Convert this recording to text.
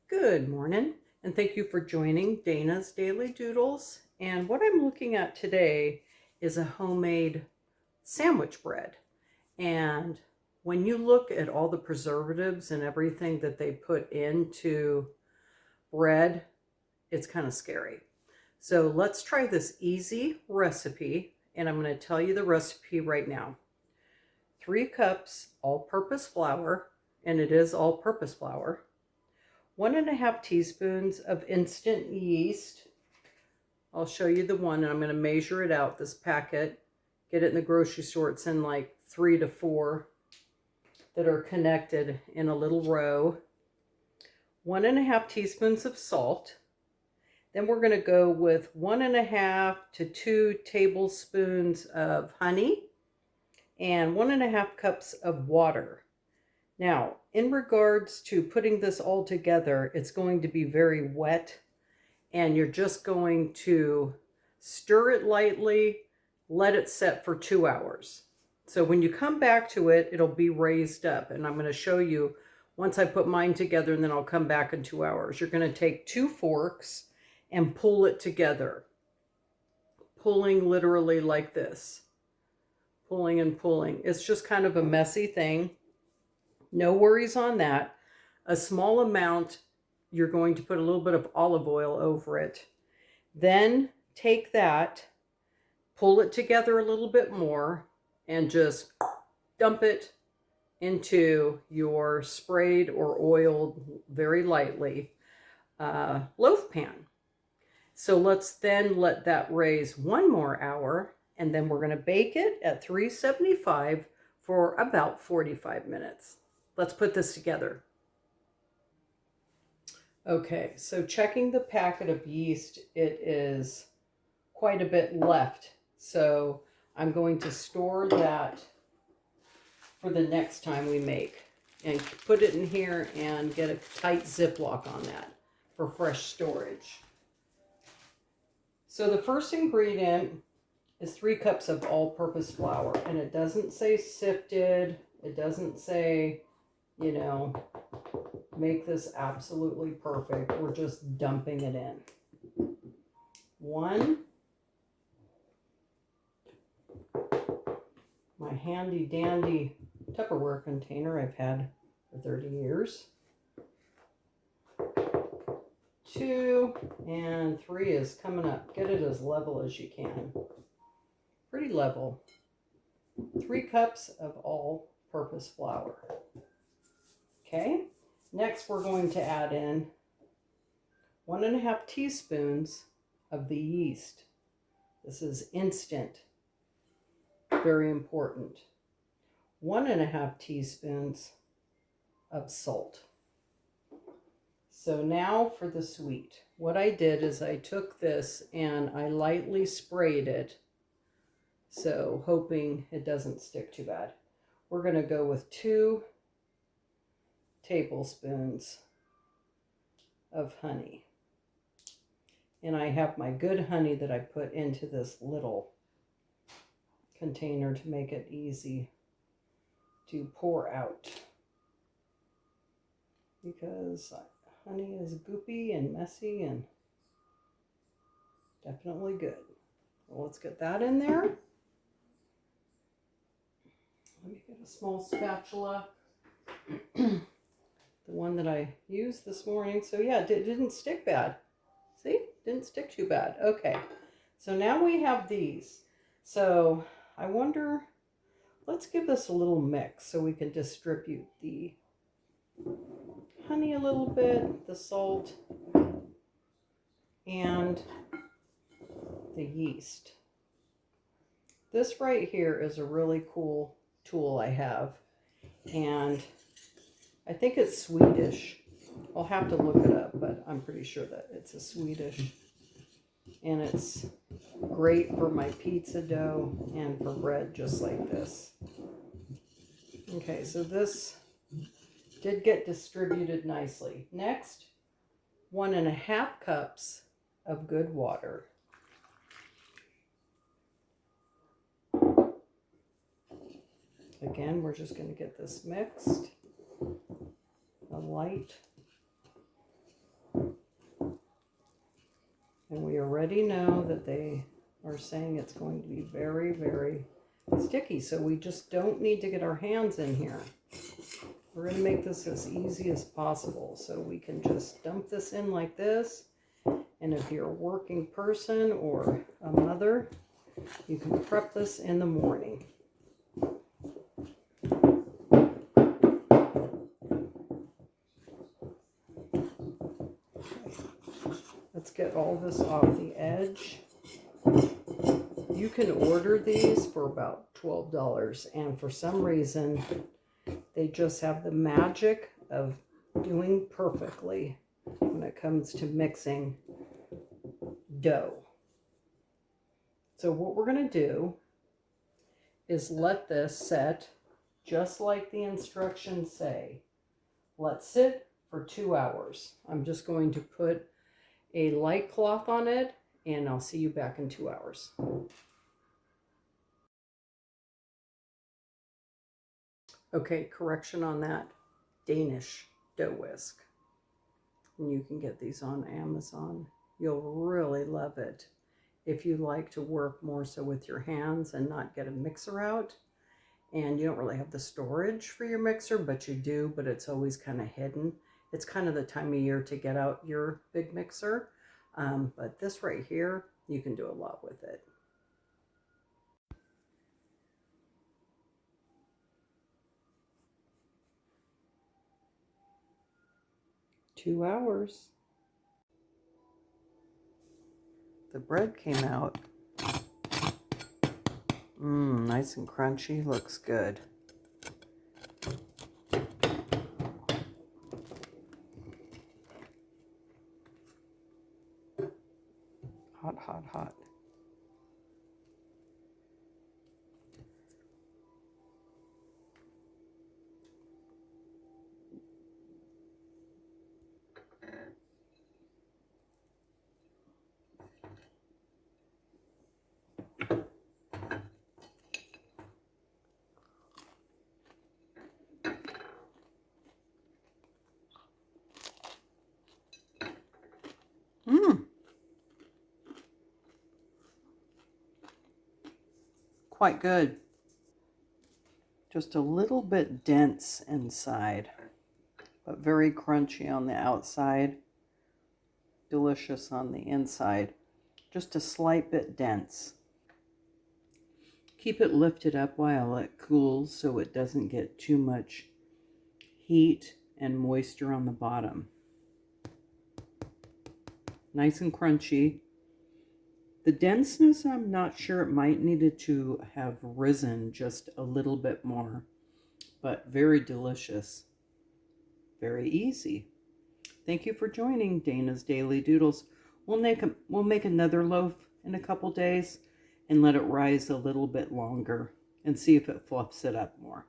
Good morning, and thank you for joining Dana's Daily Doodles. And what I'm looking at today is a homemade sandwich bread. And when you look at all the preservatives and everything that they put into bread, it's kind of scary. So let's try this easy recipe, and I'm going to tell you the recipe right now. 3 cups all-purpose flour, and it is all-purpose flour. 1.5 teaspoons of instant yeast. I'll show you the one, and I'm going to measure it out, this packet. Get it in the grocery store. It's in like 3 to 4 that are connected in a little row. 1.5 teaspoons of salt. Then we're going to go with 1.5 to 2 tablespoons of honey and 1.5 cups of water. Now, in regards to putting this all together, it's going to be very wet, and you're just going to stir it lightly, let it set for 2 hours. So when you come back to it, it'll be raised up, and I'm going to show you once I put mine together, and then I'll come back in 2 hours. You're going to take 2 forks and pull it together, pulling literally like this, pulling and pulling. It's just kind of a messy thing. No worries on that. A small amount, you're going to put a little bit of olive oil over it. Then take that, pull it together a little bit more, and just dump it into your sprayed or oiled very lightly loaf pan. So let's then let that raise 1 more hour, and then we're going to bake it at 375 for about 45 minutes. Let's put this together. Okay, so checking the packet of yeast, it is quite a bit left. So I'm going to store that for the next time we make, and put it in here and get a tight Ziploc on that for fresh storage. So the first ingredient is 3 cups of all-purpose flour, and it doesn't say sifted. It doesn't say, you know, make this absolutely perfect. We're just dumping it in. 1, my handy dandy Tupperware container I've had for 30 years. 2, and 3 is coming up. Get it as level as you can. Pretty level. 3 cups of all-purpose flour. Okay, next we're going to add in 1.5 teaspoons of the yeast. This is instant, very important. 1.5 teaspoons of salt. So now for the sweet. What I did is I took this and I lightly sprayed it, so hoping it doesn't stick too bad. We're going to go with 2 tablespoons of honey. And I have my good honey that I put into this little container to make it easy to pour out, because honey is goopy and messy and definitely good. Well, let's get that in there. Let me get a small spatula. The one that I used this morning. So yeah, it didn't stick bad. See? Didn't stick too bad. Okay. So now we have these. So I wonder, let's give this a little mix so we can distribute the honey a little bit, the salt, and the yeast. This right here is a really cool tool I have, and I think it's Swedish. I'll have to look it up, but I'm pretty sure that it's a Swedish, and it's great for my pizza dough and for bread just like this. Okay, so this did get distributed nicely. Next, 1.5 cups of good water. Again, we're just going to get this mixed. A light And we already know that they are saying it's going to be very, very sticky. So we just don't need to get our hands in here. We're going to make this as easy as possible. So we can just dump this in like this. And if you're a working person or a mother, you can prep this in the morning. Let's get all this off the edge. You can order these for about $12, and for some reason they just have the magic of doing perfectly when it comes to mixing dough. So what we're going to do is let this set just like the instructions say. Let sit for 2 hours. I'm just going to put a light cloth on it, and I'll see you back in 2 hours. Okay, correction on that. Danish dough whisk. And you can get these on Amazon. You'll really love it if you like to work more so with your hands and not get a mixer out. And you don't really have the storage for your mixer, but you do, but it's always kind of hidden. It's kind of the time of year to get out your big mixer. But this right here, you can do a lot with it. Two hours. The bread came out. Nice and crunchy, looks good. Hot, hot, hot. Quite good. Just a little bit dense inside, but very crunchy on the outside. Delicious on the inside. Just a slight bit dense. Keep it lifted up while it cools so it doesn't get too much heat and moisture on the bottom. Nice and crunchy. The denseness, I'm not sure, it might needed to have risen just a little bit more, but very delicious. Very easy. Thank you for joining Dana's Daily Doodles. We'll make another loaf in a couple days and let it rise a little bit longer and see if it fluffs it up more.